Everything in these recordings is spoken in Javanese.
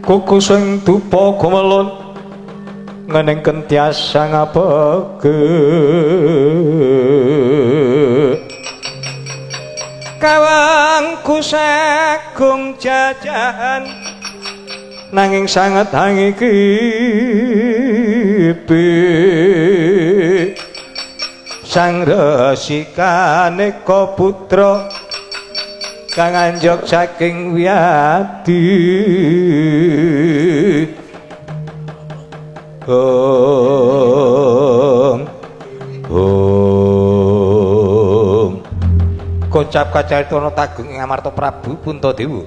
kuku sing dupa gumelun ngeningken tiasa ngabege kawangku sagung jajan nanging sangat hangikipi sang Rasikane putra kang anjok saking wiyadi kocap kacaritono tagung ing Amarta Prabu Puntadewa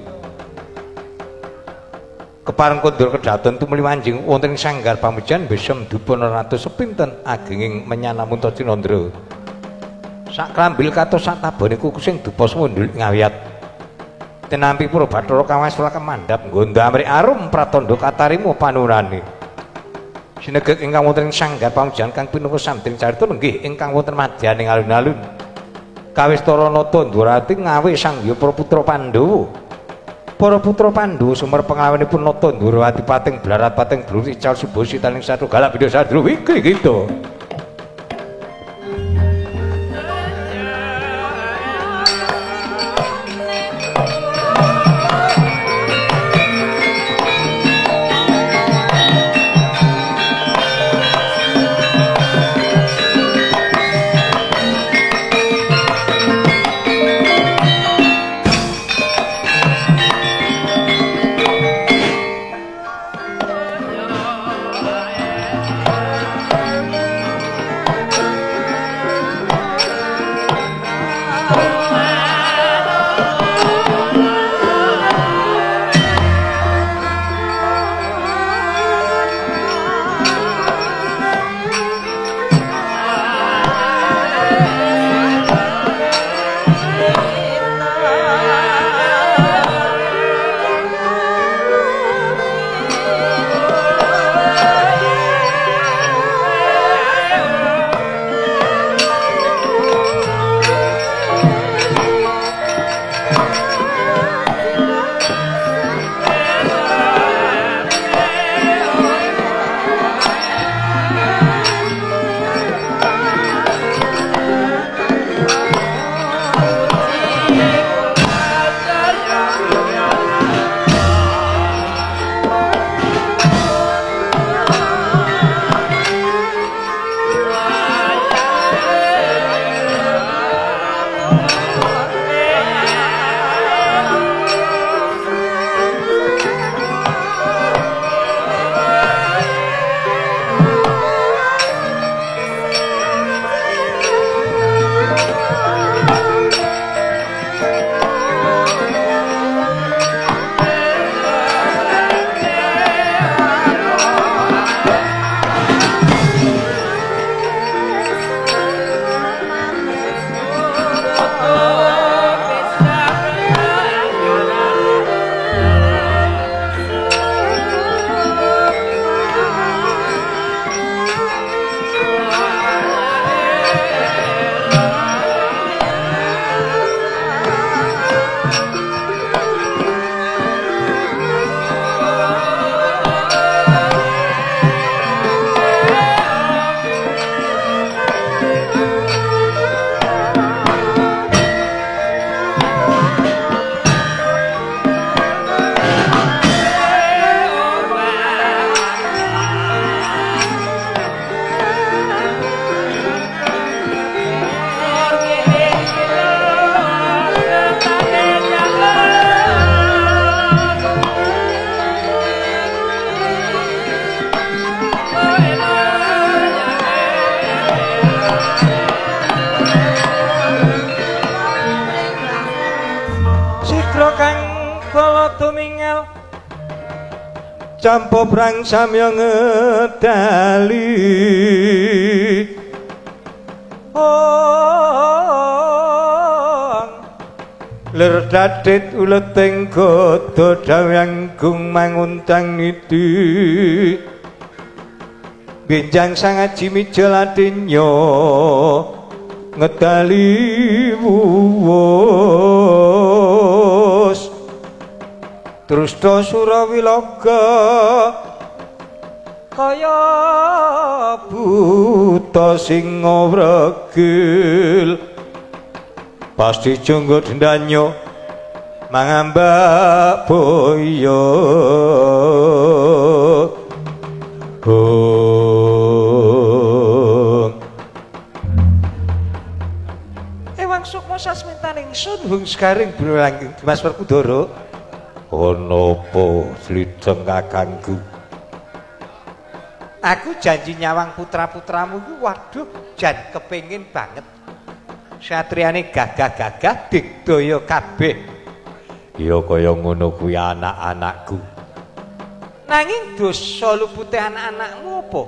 kepareng kondur kedaton tumuli manjing wonten ing sanggar pamujan besem dupana ratus sepinten agenging menyana Muntacinandra sak krambil katos sak tabane kuku sing dupa semundul ngawiyat tinampi para Bathara Kawaswala kemandhap nggonda amrik arum pratandha katarima panurane sinegek ingkang wonten ing sanggar pamujan kang pinuwun samdring carita nggih ingkang wonten madyaning alun-alun kawistara nata Ndwarati ngawe sanggya para putra Pandhawa. Para putra Pandhawa sumer penglawanipun nata Ndwarati pating blarat pating blur ical subosi taling satu galak bidha sadru iki gitu. Campo prang samya ngedali lir dadit uleting godo dawanggung manguntang niti benjang sangaji mijaladinyo ngedali wuwus Drusna Surawilaga kaya buta singa wregil pasti jonggo dendanyo mangambak boyo Ewang sukma sasmintaning sun hung sekaring berlanggeng Dimas Werkudara ana apa slideng kakangku aku janji nyawang putra-putramu iki waduh jan kepengin banget satriyane gagah-gagah digdaya kabeh ya kaya ngono kuwi anak-anakku nanging dosa lupute anak-anakmu apa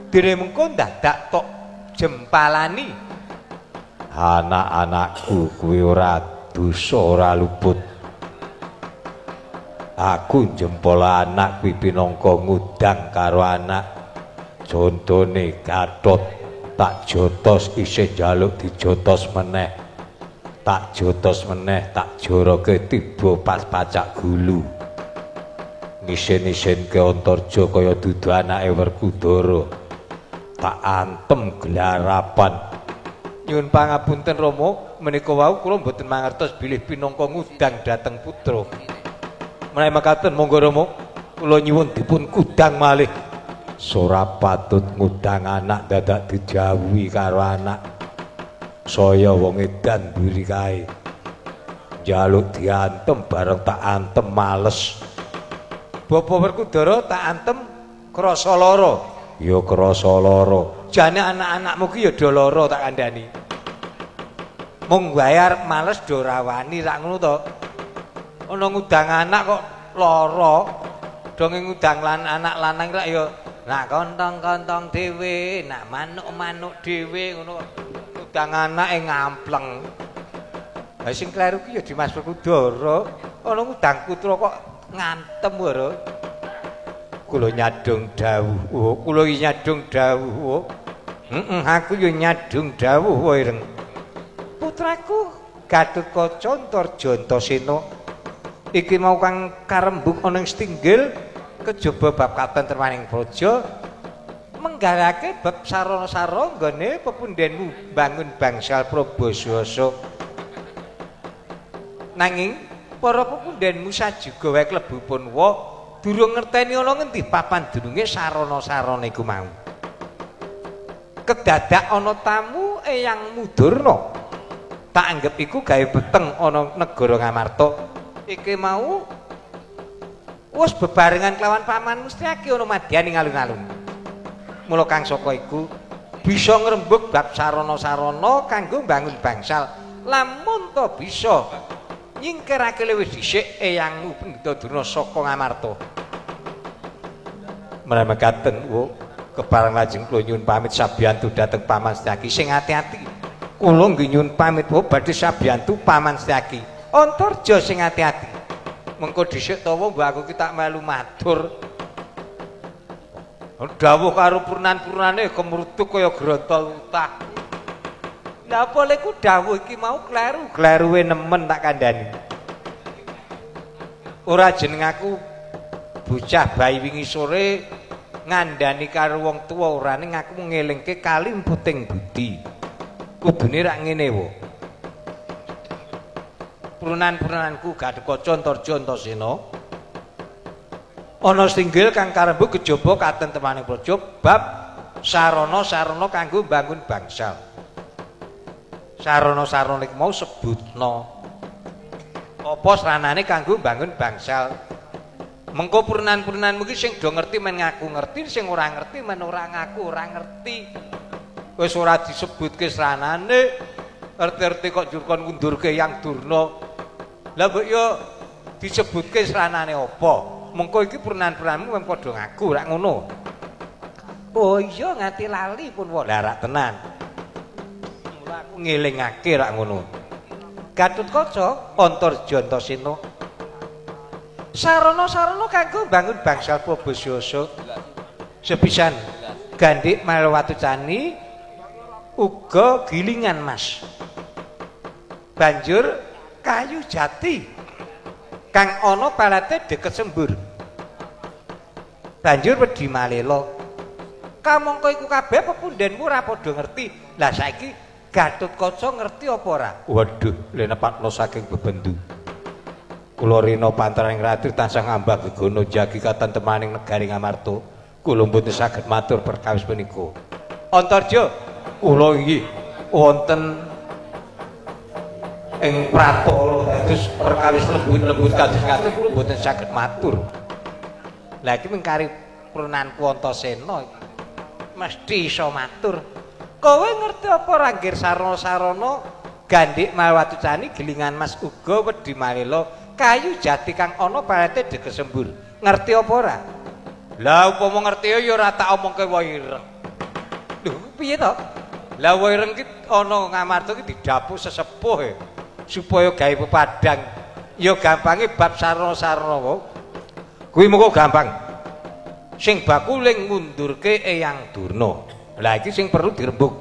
dene mengko dadak tok jempalani anak-anakku kuwi ora dosa ora luput aku jempol anak kuwi pinangka ngudang karo anak contone Gatot tak jotos isih njaluk dijotos meneh tak jotos meneh tak joroke tiba pas pacak gulu ngisen-isenke Antarja kaya dudu anake Werkudara tak antem gelarapan nyuwun pangapunten Rama menika wau kula mboten mangertos bilih pinangka ngudang dhateng putra menawi makaten monggo Rama kula nyuwun dipun kudang malih ora patut ngudang anak dadak dijawuhi karo anak saya wong edan mburi kae njaluk diantem bareng tak antem males Bapak Werkudara tak antem krasa lara ya krasa lara jane anak-anakmu ki ya do lara tak kandhani mung bayar males do rawani rak ngono to ana ngudang anak kok lara dong ngudang anak lanang rak ya nak kontong-kontong dhewe nak manuk-manuk dhewe ngono ngudang anake ngampleng ha sing kleru ki ya Dimas Werkudara ana ngudang putra kok ngantem ora kula nyadung dawuh kula iki nyadung dawuh aku yo nyadung dawuh wae ireng putraku Gatotkaca Antarja Antasena iki mau kang karembuk ana ing Stinggil kejaba bab katentremaning praja menggarake bab sarana-sarana nggone pepundhenmu bangun bangsal Prabaswasa nanging para pepundhenmu sajuga wae klebu Punwa durung ngerteni ana ngendi papan dununge sarana-sarana iku mau kedadak ana tamu Eyang Mudurna tak anggap iku gawe beteng ana negara Ngamarta iki mau wis bebarengan kelawan paman Mustiaki ana madyaning alun-alun mula kang saka iku bisa ngrembug bab sarana-sarana kanggo mbangun bangsal lamun to bisa nyingkirake luwih dhisik eyangmu Pendhita Durna saka Ngamarta menawi mekaten kepareng lajeng kula nyuwun pamit sabiyantu dhateng paman Setyaki sing ati-ati kula nggih nyuwun pamit badhe sabiyantu paman Setyaki Antarja sing ati-ati mengko dhisik tawa mbok aku ki tak melu matur dawuh karo purnan-purnane kemrutuk kaya grontol utah lha apa lek dawuh iki mau kleru-kleruwe nemen tak kandhani ora jeneng aku bocah bayi wingi sore ngandani karo wong tuwa ora ning aku ngelingke kali puting budi kudune rak ngene wae purunan-purunanku Gatotkaca Antarja Antasena ana Stinggil kang karembuk kejaba katentemaning praja bab sarana-sarana kanggo mbangun bangsal sarana-sarana iku mau sebutna apa saranane kanggo mbangun bangsal mengko purunan-purunanmu iki sing do ngerti men ngaku ngerti sing ora ngerti men ora ngaku ora ngerti wis ora disebutke saranane arti-arti kok njur kon ngundurke Yang Durna lah mbok yo disebutke saranane apa mengko iki purunan-purunanmu men padha ngaku rak ngono oh iya ngati lali pun wae rak tenan mula aku ngelingake rak ngono Gatotkaca Antarja Antasena sarana-sarana kanggo mbangun bangsal Prabaswasa sepisan gandhik Malawatu Cani uga gilingan mas banjur kayu jati kang ana palate deket sembur. Banjur wedi Malela. Kamangka iku kabeh pepundhenmu ora padha ngerti. Lah saiki Gatotkaca ngerti apa ora? Waduh, lenepatno saking bebendu. Kula rina pantaring ratu tansah ngambah gegono jagi katentemaning negari Ngamarta. Kula mboten saged matur perkawis menika. Antarja, kula inggih wonten ing pratala dados perkawis lembut-lembut kados ngaten kula mboten saged matur. Lah iki mengkari prunanku Antasena mesti iso matur. Kowe ngerti apa ora nggir sarana-sarana gandhik mawatucani gelingan mas uga wedi Malela kayu jati kang ana palete dikesembur. Ngerti apa ora? Lah upama ngerti ya ora tak omongke waireng. Lho piye to? Lah waireng ki ana Ngamarta ki didhapuk sesepuh supaya gawe pepadang. Ya gampange bab sarana-sarana wae. Kuwi mengko gampang. Sing bakuling ngundurke Eyang Durna. Lah iki sing perlu dirembug.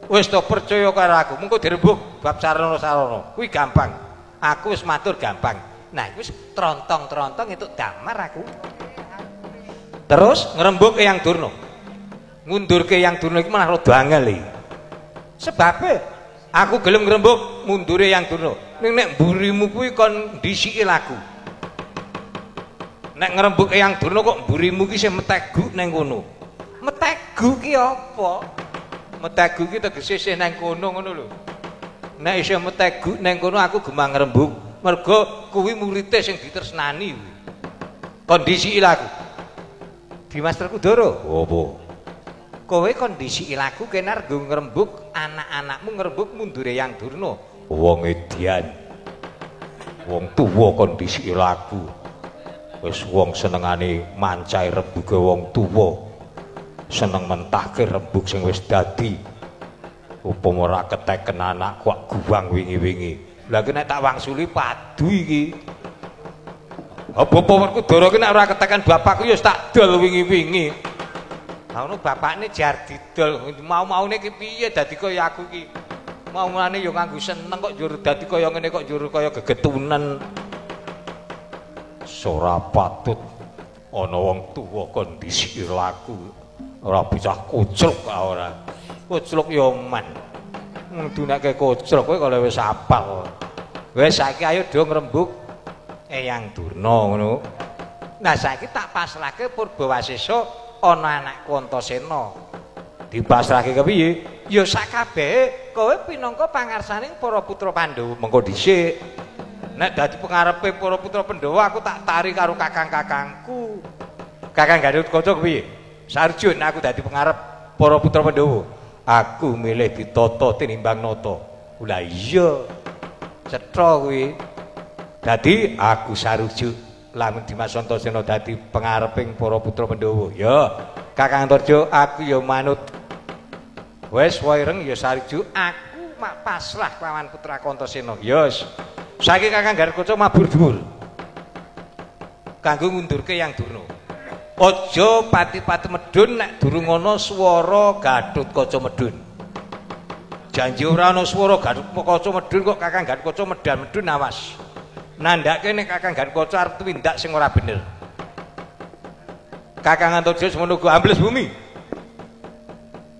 Wis to percaya karo aku, mengko dirembug bab sarana-sarana. Kuwi gampang. Aku wis matur gampang. Nah, iki wis trontong-trontong entuk damar aku. Terus ngrembug Eyang Durna. Ngundurke Eyang Durna iki malah rada angel iki. Sebabe aku gelem ngrembug mundure Eyang Durna. Ning nek mburimu kuwi kon ndisiki lagu. Nek ngrembug Eyang Durna kok mburimu ki sing metegu ning kono. Metegu ki apa? Metegu ki tegese isih nang kono ngono lho. Nek isih metegu nang kono aku gemang ngrembug. Mergo kuwi murite sing ditresnani kuwi. Kondisi lagu. Dimas Werkudara, apa? Kowe kondisi lagu kenar nggo ngrembug anak-anakmu ngrembug mundure Eyang Durna. Wong edian. Wong tuwa kondisi lagu. Wis wong senengane mancai rembuge wong tuwa. Seneng mentahke rembug sing wis dadi upama ora keteken anak kok guwang wingi-wingi. Lah nek tak wangsuli padu iki. Apa Werkudara ki nek ora keteken bapakku ya wis tak dol wingi-wingi. Ha ngono bapakne jar didol. Mau-maune ki piye dadi kaya aku ki. Mau-maune ya nganggo seneng kok njur dadi kaya ngene kok njur kaya gegetunen. Ora patut ana wong tuwa kondisi laku. Ora bisa kucluk ora. Kucluk ya man. Ngdunake kucluk kowe kalau wis apal. Wis saiki ayo do ngrembug Eyang Durna ngono. Nah saiki tak pasrahke Purbawasesa ana anakku Antasena. Dipasrahke kepiye? Ya sakabehe kowe pinangka pangarsaning para putra Pandhawa mengko dhisik. Nek dadi pengarepe para putra Pandhawa aku tak tari karo kakang-kakangku. Kakang Gatotkaca kepiye? Sarjun aku dadi pengarep para putra Pandhawa. Aku milih ditata tinimbang nata. Lah iya. Cetha kuwi. Dadi aku sarujuk lamun Dimas Antasena dadi pengareping para putra Pandhawa. Ya, Kakang Antarja aku ya manut. Wis waireng ya sarujuk aku mak pasrah lawan putra Antasena. Ya wis. Saiki Kakang Gatotkaca mabur dhuwur. Kanggo ngundurke Eyang Durna. Aja pati-pati medun nek durung ana swara Gatotkaca medun. Janji ora ana swara Gatotkaca medun kok Kakang Gatotkaca medal-medun awas. Nandhake nek Kakang Gatotkaca arep tumindak sing ora bener. Kakang Antarja semono go ambles bumi.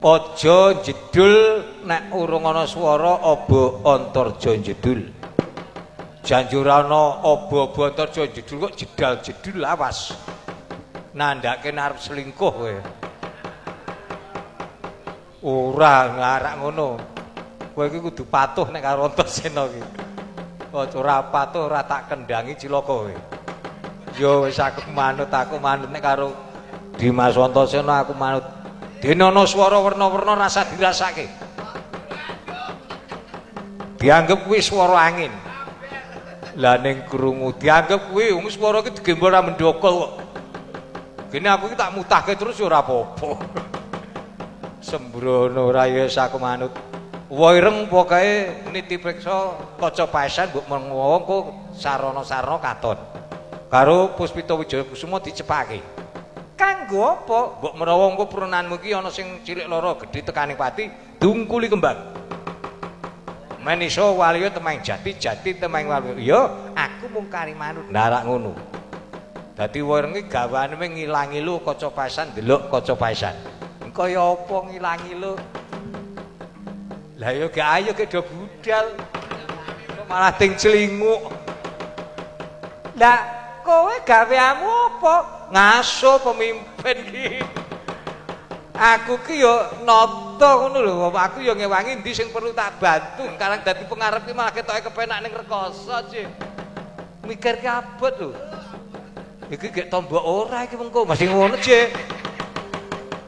Aja jedul nek urung ana swara Aba Antarja jedul. Janji ora ana Aba Antarja jedul kok jedal-jedul awas. Nandhake arep selingkuh kowe. Ora ngarak ngono. Kowe iki kudu patuh nek karo Antasena iki. Ora patuh ora tak kendangi cilaka kowe. Ya wis aku manut nek karo Dimas Antasena aku manut. Dene ana swara werna-werna rasa dirasake. Dianggep kuwi swara angin. Lah ning krungu dianggep kuwi wong swara iki digembol ra mendokol kok. Gini aku tak mutahke terus ora apa-apa. Sembrono ora ya aku manut. Waireng pokoke niti priksa kaca paesan mbok mengko sarana-sarana katon. Karo Puspita Wijaya Kusuma dicepake. Kanggo apa? Mbok menawa engko purunanmu iki ana sing cilik loro gedhe tekaning pati, dungkuli kembang. Men iso waliya temeng jati, jati temeng waliya. Ya, aku mung kari manut. Narak ngono. Dadi wernge gawane ngilangi lu kaca pasan ndelok kaca pasan. Kaya apa ngilangi lu? Lah ya gak ayo ke do budal. Malah ting celinguk. Lah kowe gaweamu apa? Ngaso pemimpin ki. Aku ki yo nata ngono lho, aku yo ngewangi ndi sing perlu tak bantu. Karang dadi pengarep ki malah ketoke kepenak ning rekoso, Cik. Mikir ki abot lho. Iki gek tombok ora iki mengko masih ngono, Cik.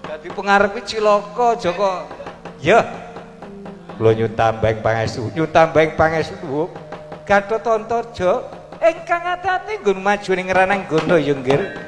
Dadi pengarep ki cilaka aja kok. Ya. Kula nyumbang pangestu. Gatot Antarja ingkang ati-ati nggon maju ning ranang gono ya nggih.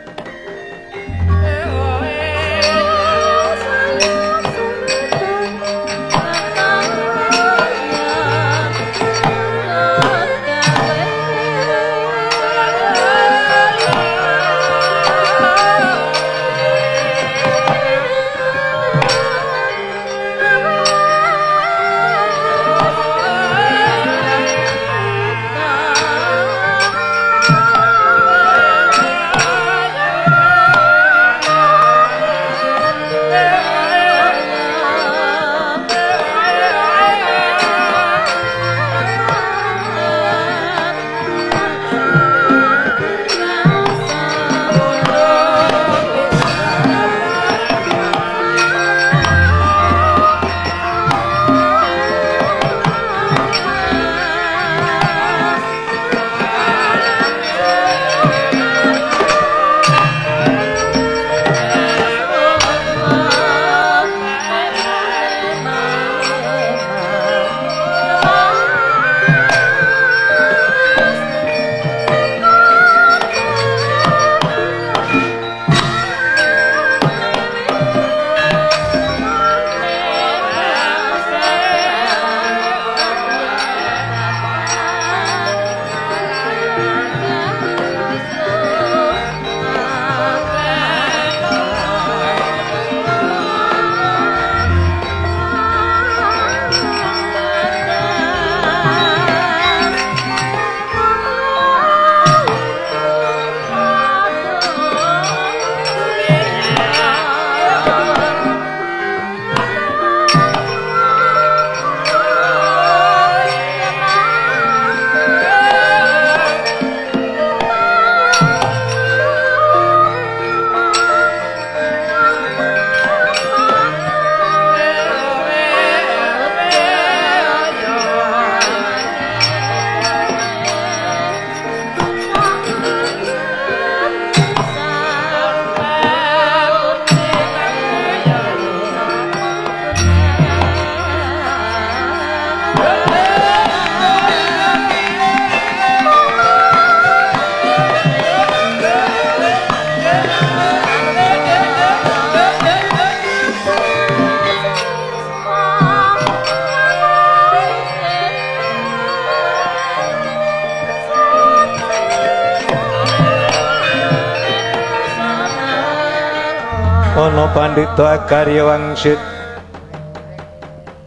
Ana pandhita Agarya Wangsit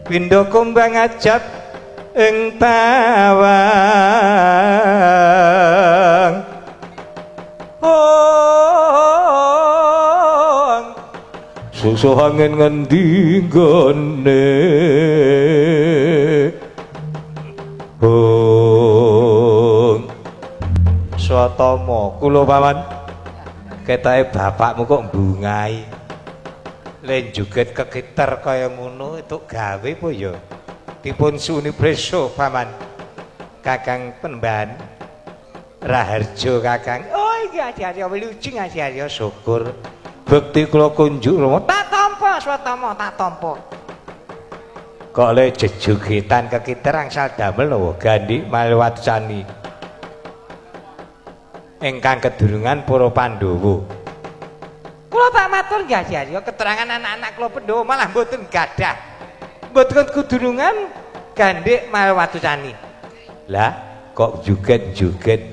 pindha kumbang ajab ing tawang susuh angin ngendi nggone Swatama kula paman ketahe bapakmu kok mbungai len juget kekitar kaya ngono itu gawe po ya dipun suni preso paman Kakang Pemban Raharjo Kakang oh iki ati-ati lucu ati-ati syukur bekti kula kunjuk tak tampa Swatama tak tampa kok le jejugitan kekitar angsal damel lho Gandhi Malwatcani ingkang kedurungan para Pandhawa. Kula tak matur nggih Arya, keterangan anak-anak kula Pandhawa malah mboten gadah. Mboten kedurungan Gandhi Malwatcani. Lah, kok juget-juget.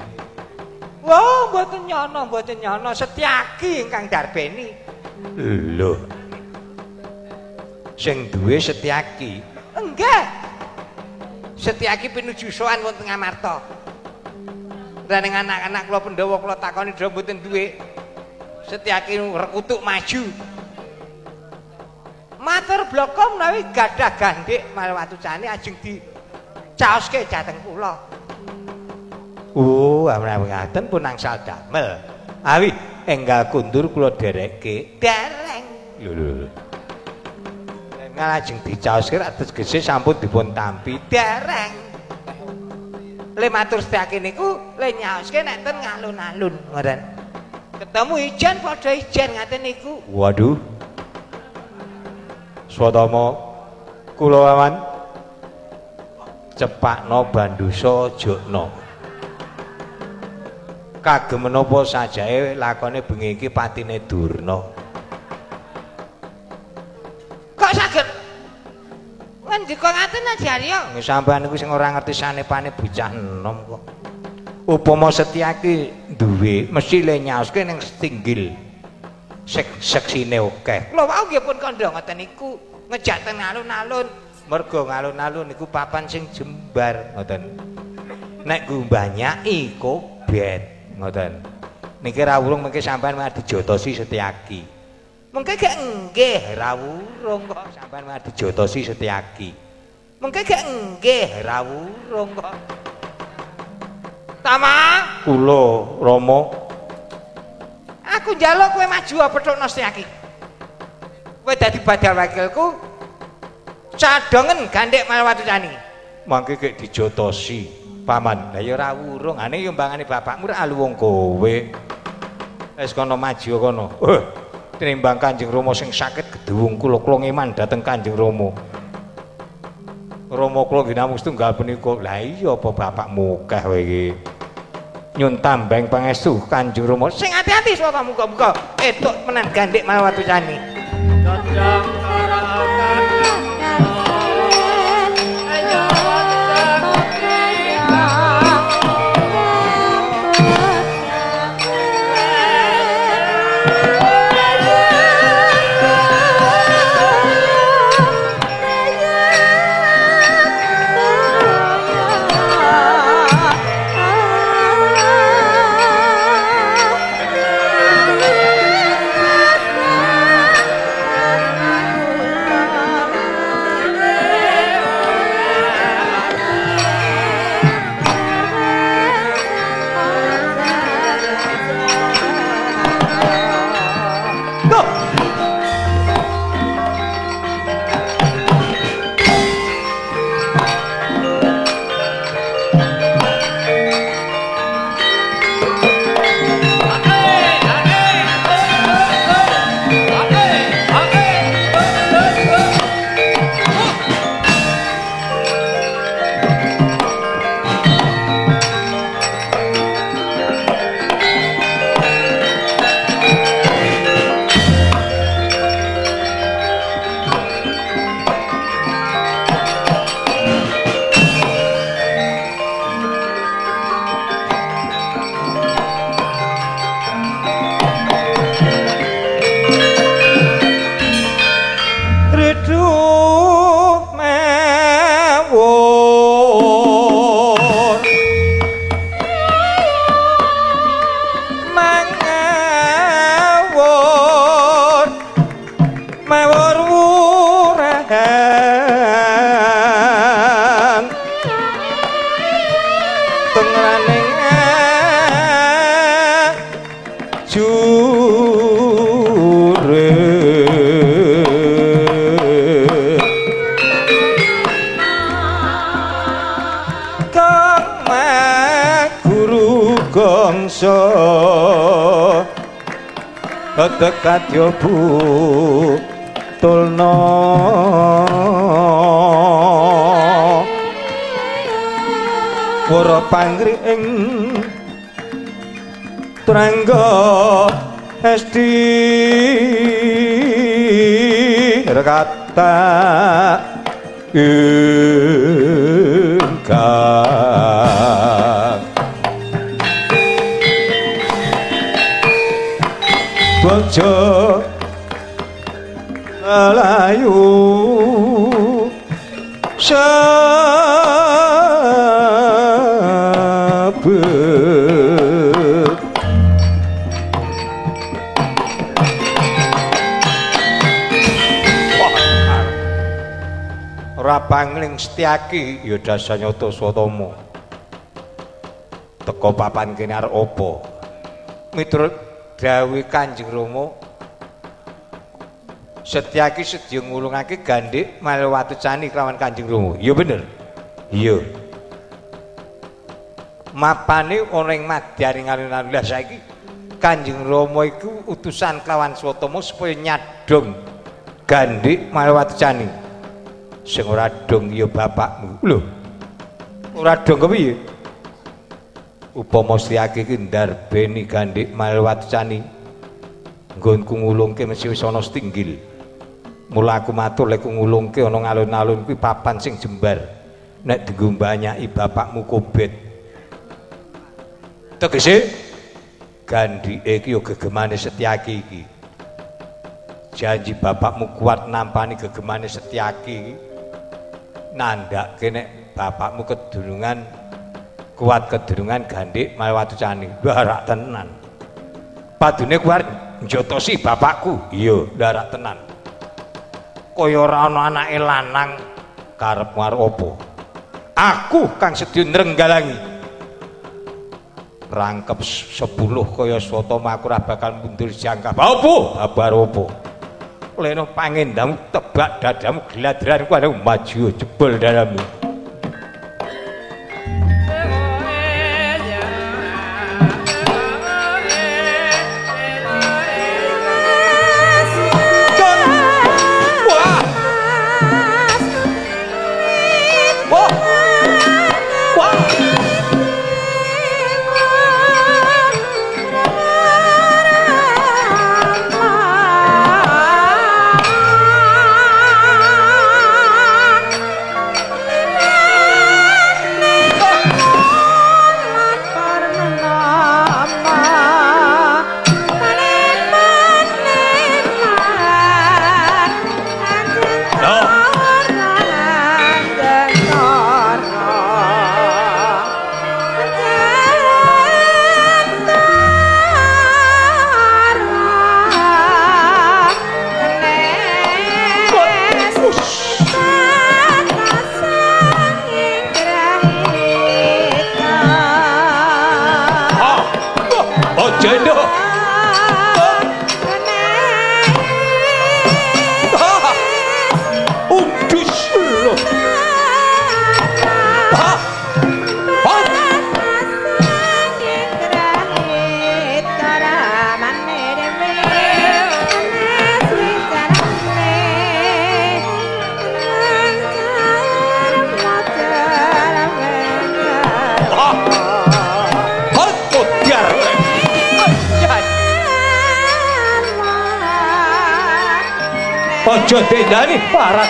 Wah, mboten nyono, Setyaki ingkang darbeni. Lho. Sing duwe Setyaki. Enggak. Setyaki pinuju sowan wonten Ngamarta. Dening anak-anak kula Pandhawa kula takoni dhewe mboten duwe. Setyaki rekutuk maju. Matur bloko menawi gadah gandhik Malwatujani ajeng dicaoske dhateng kula. Menawi ngaten pun angsal damel. Awi enggal kundur kula derekke. Dereng. Lho. Lajeng dicaoske atus gese sampun dipun tampi. Dereng. Le matur setyaki niku le nyaoske nek ten ngalun-alun ngoten. Ketemu ijen padha ijen ngaten niku. Waduh. Swatama kula wawan cepakno bandusa jokno. Kagem menapa sajae lakone bengi iki patine Durna. Kok saged ngendika ngaten Ajarya? Nggih sampean niku sing ora ngerti sanepane bocah enom kok. Upama Setyaki duwe mesti le nyaoske ning setinggil. Seksine akeh. Kula wau nggih pun kandha ngoten niku ngejak ten alun-alun. Mergo alun-alun niku papan sing jembar ngoten. Nek gumbanyaki kobet ngoten. Niki rawurung mengke sampean dijotosi Setyaki. Mengke gak nggih rawurung kok sampean dijotosi Setyaki. Mengke gak nggih rawurung kok. Tama kula Rama. Aku njaluk kowe maju pethukno Setyaki. Kowe dadi badal wakilku. Cadongen gandhik Malwatujani. Mangke gek dijotosi. Paman, lah ya ora wurung. Ane yo mbangane bapakmu ra alu wong kowe. Wis kono maju kono. Tinimbang Kanjeng Rama sing sakit gedhuwung kula ngeman dhateng Kanjeng Rama. Rama kula ginamus tunggal punika. Lah iya apa bapakmu akeh kowe iki. Nyun tambeng pangestu Kanjeng Rama. Sing ati-ati sapa muga-muga etuk menan gandhik Malwatujani. Jajang karakan Kadya Butulna Wara pangri ing Trangga Esti rekata ingkang Bojo layu saben ora pangling Setyaki ya Dasanyata Swatama. Teka papan kene arep apa? Miturut dawuh Kanjeng Rama, Setyaki sedya ngulungake Gandhik Malewatecani kelawan Kanjeng Rama. Ya bener. Iya. Mapane ana ing Madyaning alun-alun. Lah saiki Kanjeng Rama iku utusan kelawan Swatama supaya nyadong Gandhik Malewatecani. Sing ora dong ya bapakmu. Lho. Ora dong kepiye? Upama Setyaki iki ndarbeni Gandhik Malewatecani, nggonku ngulungke mesti wis ana setinggil. Mula aku matur lek ngulungke ana ngalun-alun kuwi papan sing jembar. Nek dienggo mbanyaki bapakmu kobet. Tegese Gandhike iki ya gegemane Setyaki iki. Janji bapakmu kuat nampani gegemane Setyaki iki. Nandhake nek bapakmu kedurungan kuat kedurungan Gandhik Malewatecani. Barak tenan. Padune kuwi njotosi bapakku. Iya, ndarak tenan. Kaya ora ana anake lanang karepmu arep apa? Aku kang sedya nrenggalangi. Rangkep 10 kaya Swatama aku ora bakal mundur jangkah. Apa? Kabar apa? Leno pangendamu tebak dadamu gladran ku ada maju jebol dalammu. Ojo dendani parat.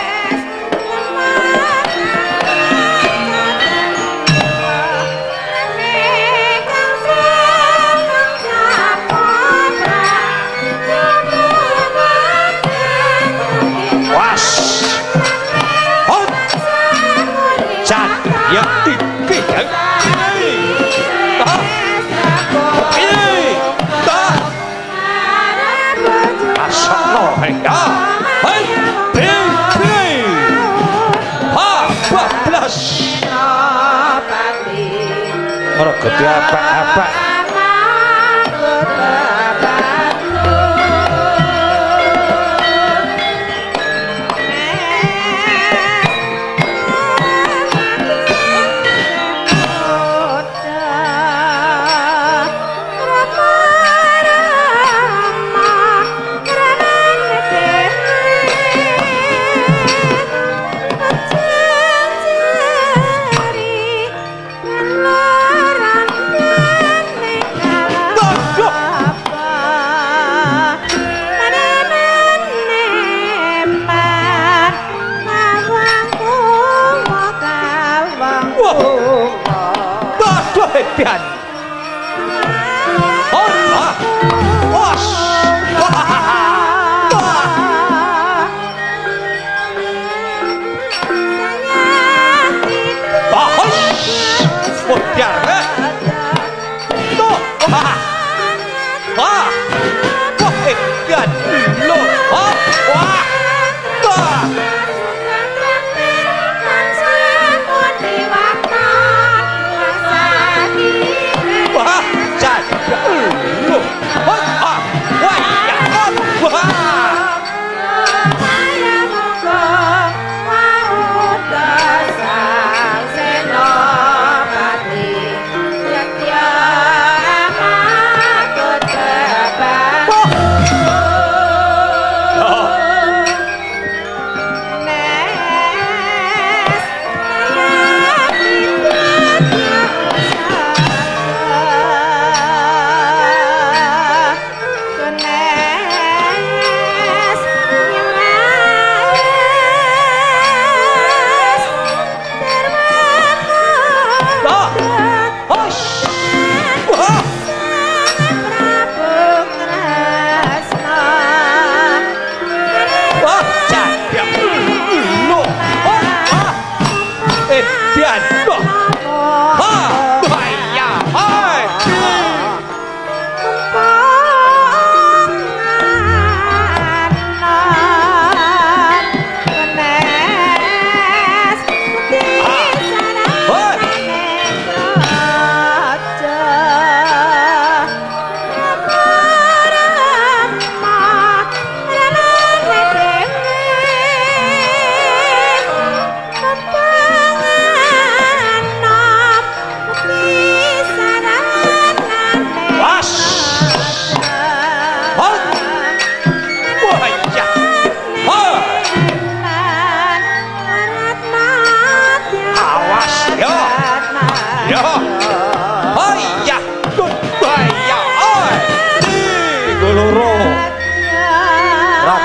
Was. Hot. Cat ya iki kan. Ini. Tak. Asakno ya. Ora gede apa-apa. Pian. Allah. Was. Bahas. Mutiar. Tuh. Wah. Wah. Wah, pian. Lo. Wah. Wah.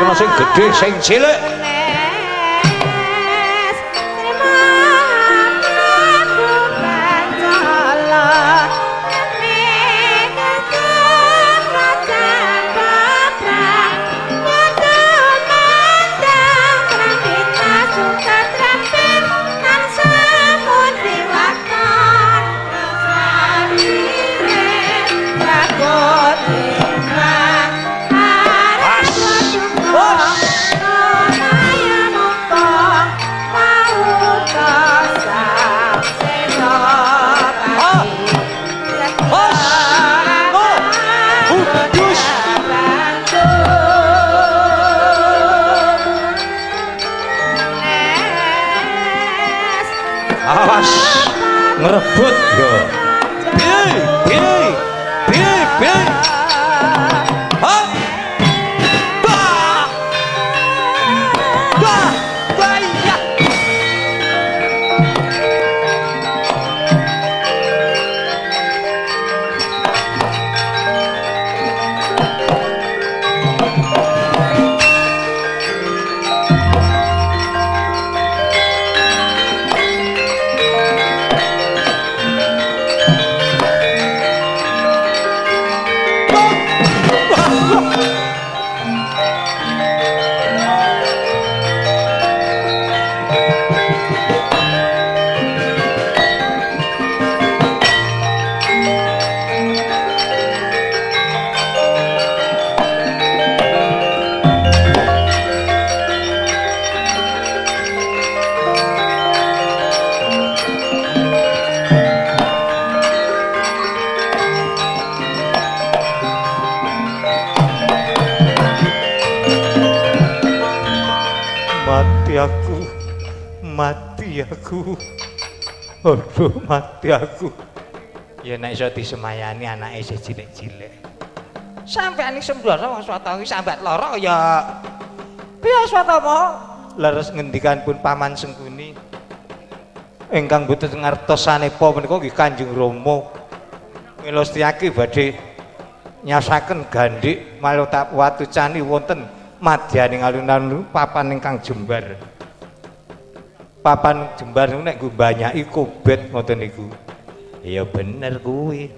kena sing gedhe sing cilik. Ngerebut yo. Piye. Ha? Bah. Ya. Mati aku. Aduh, mati aku. Ya nek iso disemayani anake isih cilik-cilik. Sampeyan iki sembrono wong swata iki sambat lara ya. Piye swatama? Leres ngendikanipun Paman Sengkuni. Ingkang boten ngertos sanepa menika nggih Kanjeng Rama. Mila Setyaki badhe nyasaken gandhik malih watu cani wonten madyaning alun-alun papan ingkang jembar. Papan jembar niku nek nggo mbanyaki kobet ngoten niku. Ya bener kuwi.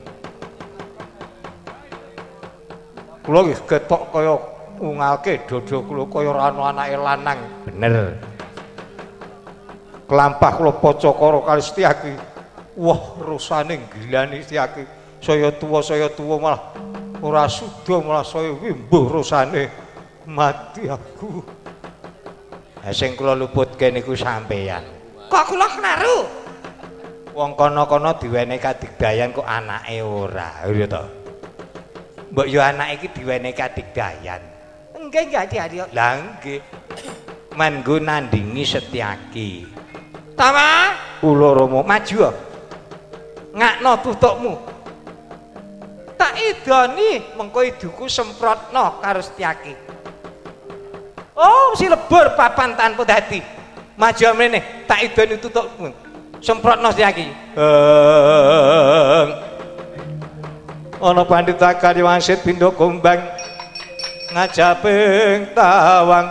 Kula nggih ketok kaya ngungalke dada kula kaya ana anake lanang. Bener. Kelampah kula Pacakara kali Setyaki. Wah, rusane gilani Setyaki. Saya tuwa malah ora suda malah saya wimbuh rusane. Mati aku. Sing kula luputke niku sampeyan. Kok kula kleru? Wong kono-kono diwenehi kadigdayan kok anake ora, lho to. Mbok yo anake iki diwenehi kadigdayan. Nggih, Adi. Lah nggih. Men nggo nandingi Setyaki. Tama, kula Rama maju. Ngakno tutukmu. Tak idoni mengko iduku semprotno karo Setyaki. Oh, si lebur papan tanpa dadi. Maju mrene, tak idoni tutuk semprotno Setyaki. Ana pandhita kali wangsit pindha gombang ngajaping tawang.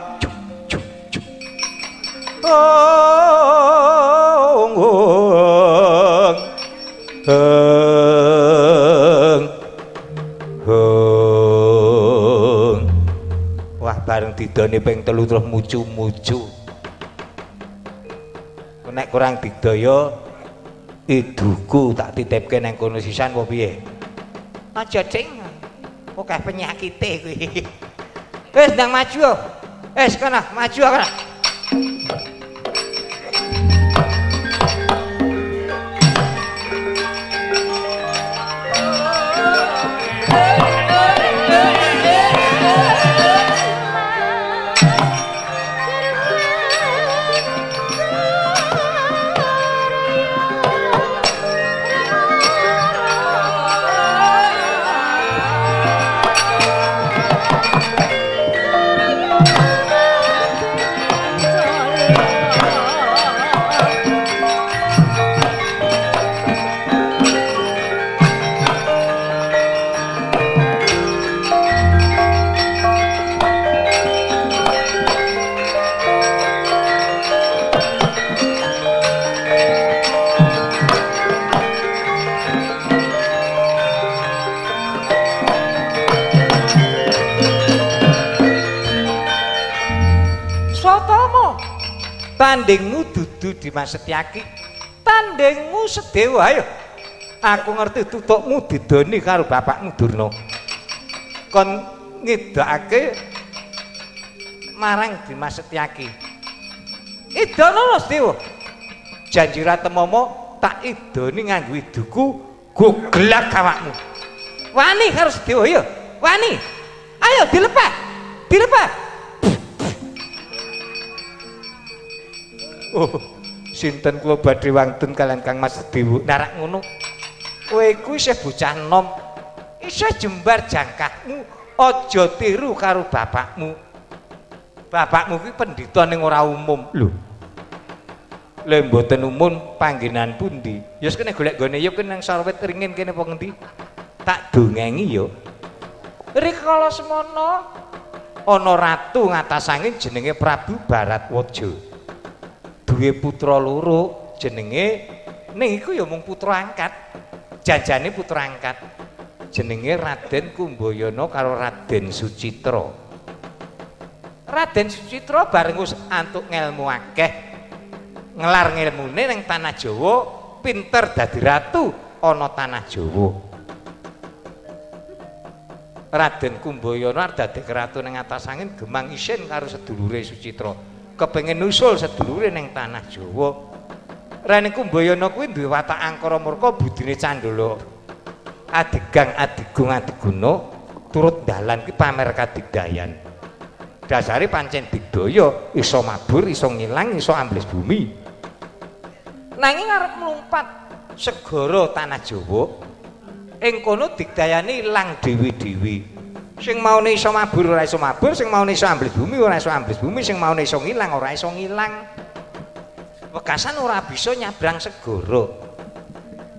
Wah, bareng didone ping 3 terus mucu-mucu. Nek kurang didaya iduku tak titipke nang kono sisan apa piye? Aja cing. Akeh penyakite kuwi. Wis ndang maju. Wis kana maju kana. Tandingmu dudu Dimas Setyaki. Tandingmu Sedewa ayo. Aku ngerti tutukmu didoni karo bapakmu Durna. Kon ngidakake marang Dimas Setyaki. Idono lho Sedewa. Janji Ratemama tak idoni nganggo iduku goglak awakmu. Wani karo Sedewa ya. Wani. Ayo dilepah. Dilepah. Oh, sinten kula badhe wangten kalian Kang Mas Sedewa. Narak ngono. Kowe iku isih bocah nom. Isih jembar jangkahmu, aja tiru karo bapakmu. Bapakmu kuwi pendhita ning ora umum. Lho. Lha mboten umum panggenan pundi? Ya kene golek gone ya kene nang Sarwet Ringin kene apa ngendi? Tak dongengi ya. Rikala semana ana ratu ngatas angin jenenge Prabu Baratwaja. Duwe putra loro jenenge ning iku ya mung putra angkat. Janjane putra angkat. Jenenge Raden Kumbayana karo Raden Sucitra. Raden Sucitra bareng wis antuk ngelmu akeh, ngelar ngelmune ning tanah Jawa, pinter dadi ratu ana tanah Jawa. Raden Kumbayana arep dadi ratu ning atas angin gemang isin karo sedulure Sucitra. Kepengin nusul sedulure ning tanah Jawa. Raden Kumbayana kuwi duwe watak angkara murka, budine candala. Adigang adigung adiguna turut dalan ki pamer kadigdayan. Dasare pancen digdaya iso mabur, iso ngilang, iso ambles bumi. Nanging arep mlumpat segara tanah Jawa. Ing kono digdayane ilang dewi-dewi. Sing maune iso mabur ora iso mabur, sing maune iso ambles bumi ora iso ambles bumi, sing maune iso ngilang ora iso ngilang. Wekasan ora bisa nyabrang segara.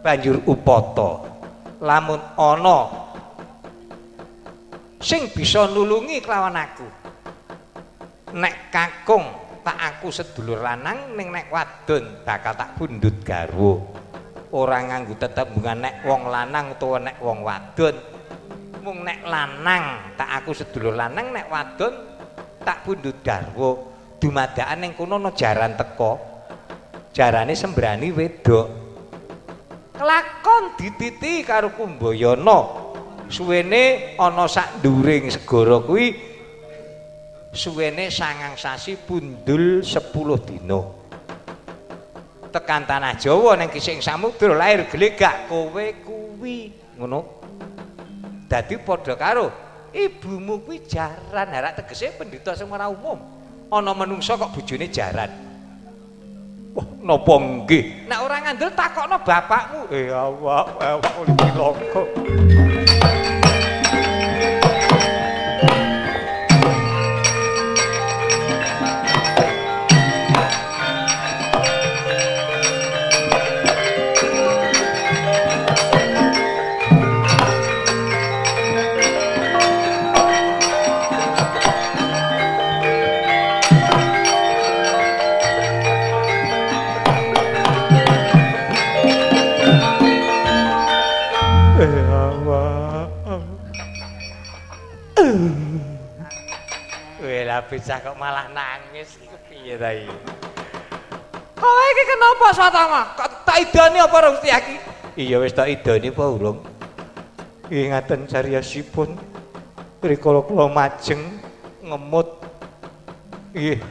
Banjur upata lamun ana sing bisa nulungi kelawan aku. Nek kakung tak aku sedulur lanang, ning nek wadon bakal tak pundhut garwa. Ora nganggo tetembungan nek wong lanang utawa nek wong wadon. Mung nek lanang tak aku sedulur lanang, nek wadon tak pundhut garwa. Dumadakan ning kono ana jaran teka. Jarane sembrani wedok. Kelakon dititi karo Kumbayana. Suwene ana sak nduring segara kuwi suwene 9 sasi pundhul 10 dina. Tekan tanah Jawa ning kising samudra lair glegak kowe kuwi ngono. Dadi padha karo ibumu kuwi jaran, harak tegese pendhita sing ora umum. Ana menungsa kok bojone jaran. Oh, napa nggih? Nek ora ngandel takokno bapakmu. Awak oleh cilaka. Bocah kok malah nangis iku piye ta iki? Kowe iki kenapa Swatama? Kok tak idoni apa ora Gusti Aki? Iya wis tak idoni apa urung? Nggih ngaten cariyosipun. Rikala kula majeng ngemut nggih.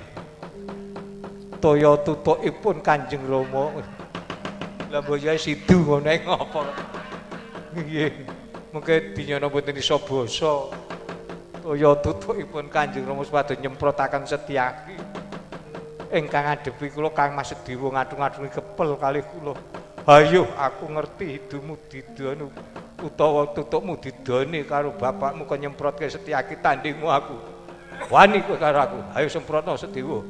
Toya tutukipun Kanjeng Rama. Lah mboyo sidu ngono ngopo? Nggih. Mengke dinyana mboten iso basa. Toya tutukipun Kanjeng Rama supados nyemprotaken Setyaki. Ingkang ngadepi kula Kang Mas Sedewa ngadung-adungi kepel kalih kula. Hayuh aku ngerti hidumu didoni utawa tutukmu didoni karo bapakmu kok nyemprotke Setyaki tandingmu aku. Wani kowe karo aku. Ayo semprotno Sedewa.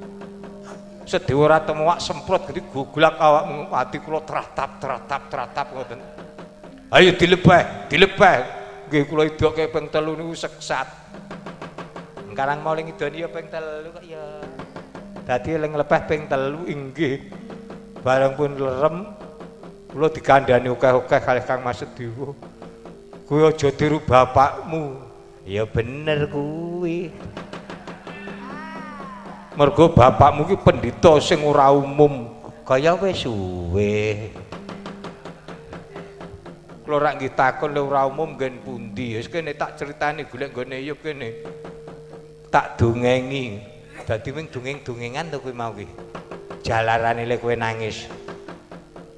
Sedewa Ratemawak semprot gede goglak awakmu ati kula tratap ngoten. Ayo dilebeh. Nggih kula idoke ping 3 niku seksat. Karang maling idoni ya ping 3 kok ya. Dadi eling lepeh ping 3 inggih. Bareng pun lerem kula digandani akeh-akeh kalih Kang Mas Sedewa. Kowe aja tiru bapakmu. Ya bener kuwi. Mergo bapakmu ki pendhita sing ora umum, kaya wis suwe. Kula rak nggih takon lho ora umum nggen pundi? Wis kene tak critani golek nggone Eyup kene. Tak dongengi. Dadi wing dongeng-dongengan to kuwi mau ki. Jalarane le kowe nangis.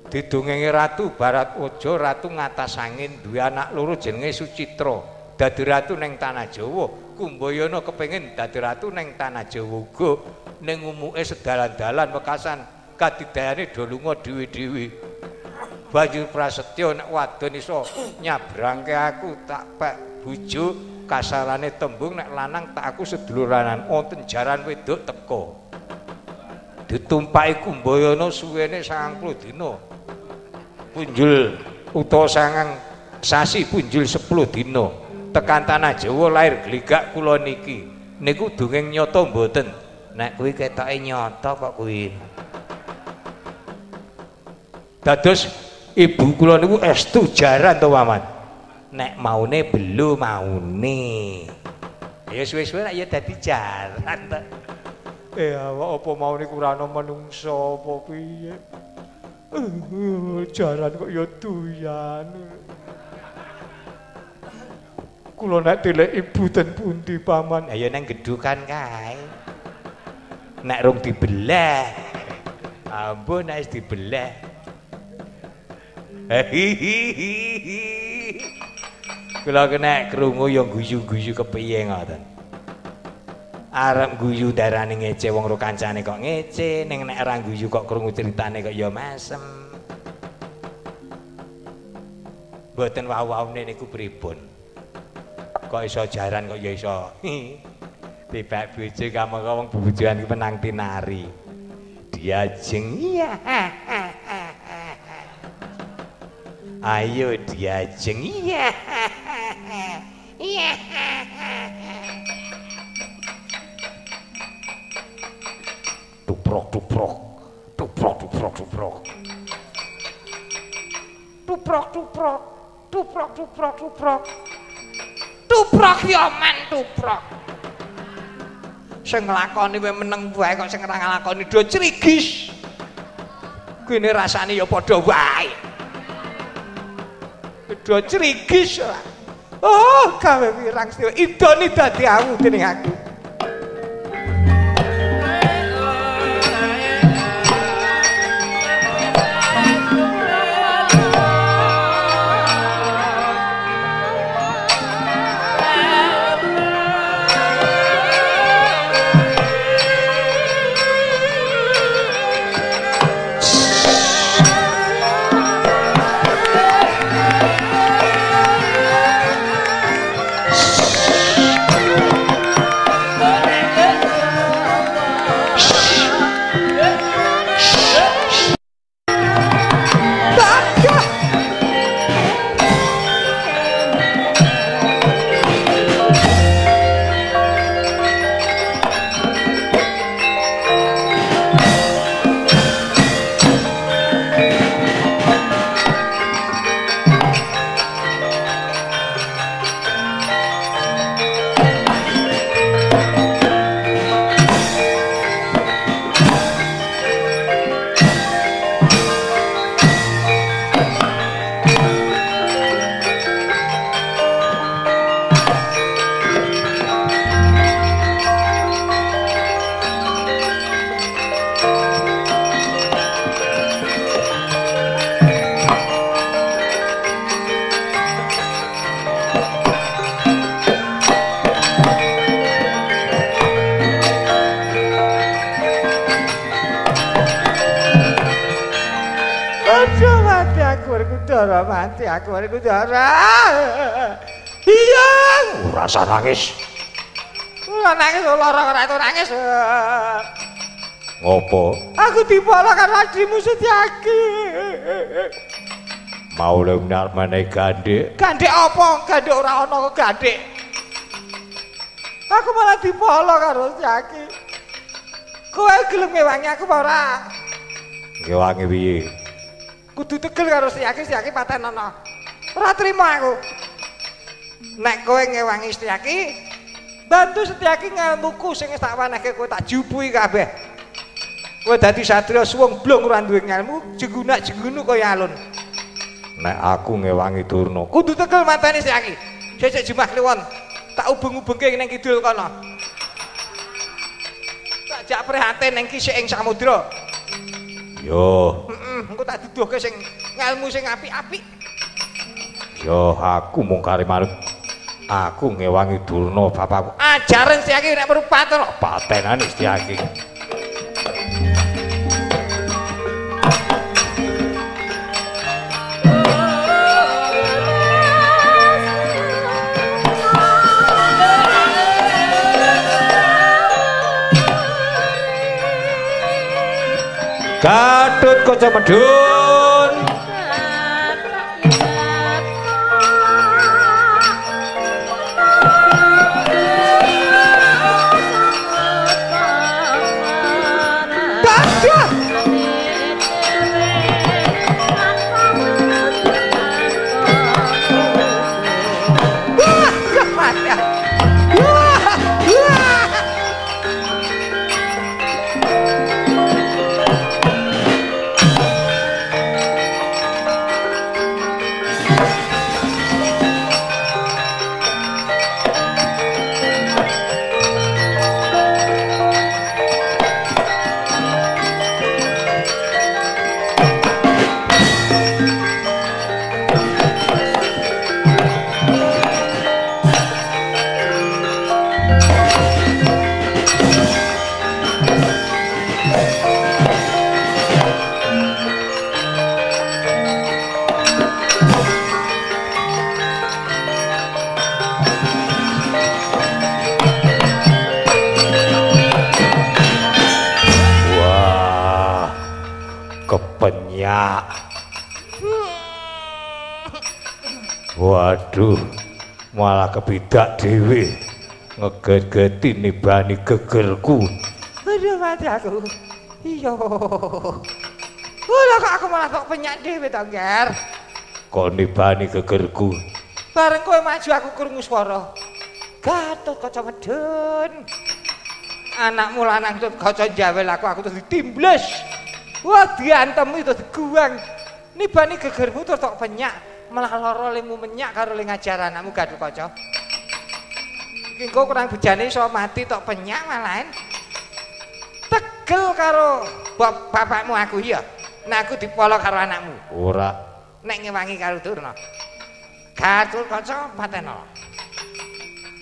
Didongengi Ratu Baratwaja, Ratu Ngatas Angin, duwe anak loro jenenge Sucitra. Dadi ratu ning tanah Jawa. Kumbayana kepengin dadi ratu ning tanah Jawa uga ning umuke sedalan-dalan wekasan kadidayane do lunga dhewe-dhewe. Banjur Prasetya nek wadon iso nyabrangke aku tak pek bojo kasarane tembung nek lanang tak aku seduluranan wonten jaran wedok teka. Ditumpaki Kumbayana suwene 90 dina. Punjul utawa sangang sasi punjul 10 dina. Tekan tanah Jawa lair glegak kula niki. Niku dongeng nyata mboten? Nek kuwi ketoke nyata kok kuwi. Dados ibu kula niku estu jaran to Maman. Nek maune belum maune. Ya suwe-suwe nek ya dadi jaran to. Awak apa maune kurang menungsa apa piye? Jaran kok ya doyan. Kula nek delek ibu ten pundi Paman? Ya nang gedhukan kae. Nek rung dibelah. Ampun nek wis dibelah. Kula kena krungu ya guyu-guyu kepiye ngoten. Arep guyu darane ngece wong ro kancane kok ngece, ning nek ora guyu kok krungu critane kok ya mesem. Mboten wau-waune niku pripun? Kok iso jaran kok ya iso. Tibak bojo kamangka wong bubujuan ki menang tinari. Diajeng iya. Ayo diajeng iya. Iya. Tuprok tuprok. Tuprok tuprok tuprok. Tuprok tuprok. Tuprok tuprok tuprok. Tuprok ya men tuprok. Sing nglakoni wae meneng wae kok sing ora nglakoni do crigis. Kene rasane ya padha wae. Do crigis. Oh, gawe wirang sira idone dadi awu dening aku. Aku arep dara. Iya, ora usah nangis. Ora nangis ora itu nangis. Ngopo? Aku dipala karo adhimu Setyaki. Mau le benar meneh gandhik. Gandhik apa? Gandhik ora ana kok gandhik. Aku malah dipala karo Setyaki. Kowe gelem ngewangi aku apa ora? Ngewangi piye? Kudu tegel karo Setyaki paten ana. Ora trimo aku. Nek kowe ngewangi Setyaki, Bantu Setyaki ngelmuku sing tak wanehke kowe tak jupuhi kabeh. Kowe dadi satriya suwung blong ora duwe ngelmu, jenggunak-jenggunu kaya alun. Nek aku ngewangi Durna, kudu tekel mateni Setyaki. Sesuk Jumah Kliwon, tak ubeng-ubengke ning kidul kono. Tak jak prihatin ning kisik ing samudra. Yo, engko tak duduhke sing ngelmu sing apik-apik. Yo, aku mung kare manut. Aku ngewangi Durna bapakku. Ajaren Setyaki nek perlu paten kok patenane Setyaki. Gatut Kaca Medun. Kepenyak. Waduh, malah kebidak dhewe. Ngeget-geti nibani gegerku. Aduh mataku. Iya. Ora kok aku malah kok penyak dhewe to, Nger. Kok nibani gegerku. Bareng kowe maju aku krungu swara. Gatut Kaca Medun. Anakmu lanang Kaca Jawel aku terus ditimbles. Wah diantem itu diguang. Nibani gegermu terus tok penyak. Malah lara lemu menyak karo le ngajar anakmu Gatut Kaca. Iki engko kurang bejane iso mati tok penyak malahan. Tegel karo bapakmu aku ya. Nek aku dipolo karo anakmu. Ora. Nek ngewangi karo Durna. Gatut Kaca pateno.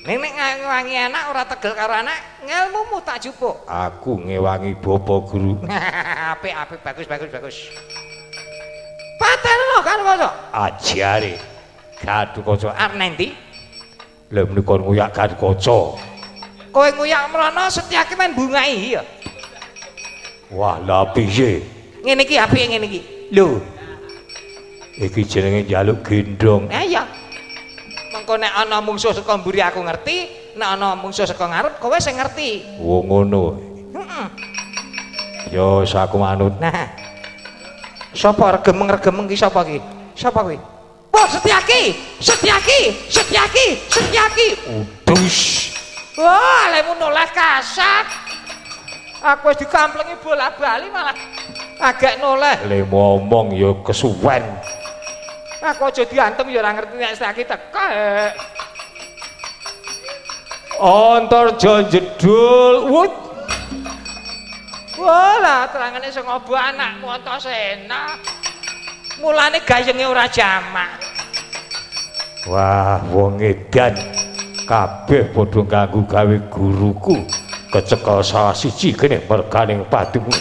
Nek ngewangi anak ora tegel karo anak, ngelmumu tak jupuk. Aku ngewangi bapa guru. Apik bagus. Pateno kan Kaca? Ajare. Gatut Kaca arep nendi? Lah menika nguyak Gatut Kaca. Kowe nguyak mrana Setyaki men bungai ya. Wah, lha piye? Ngene iki apike ngene iki. Lho. Iki jenenge njaluk gendong. Ha iya. Mengko nek ana mungsuh saka mburi aku ngerti, nek ana mungsuh saka ngarep kowe sing ngerti. Oh ngono. Heeh. Yo saku manut. Nah. Sapa regem-regem iki sapa iki? Sapa kuwi? Wah, Setyaki. Udus. Wah, lemu noleh kasat. Aku wis dikamplengi bola-bali malah agak noleh. Le ngomong ya kesuwen. Aku aja diantem ya ora ngerti nek Setyaki teko. Antarja jedul. Wah, lah terangane sing obo anakmu Antasena. Mulane gayenge ora jamak. Wah, wong edan kabeh padha ganggu gawe guruku. Kecekel salah siji kene merganing padimu.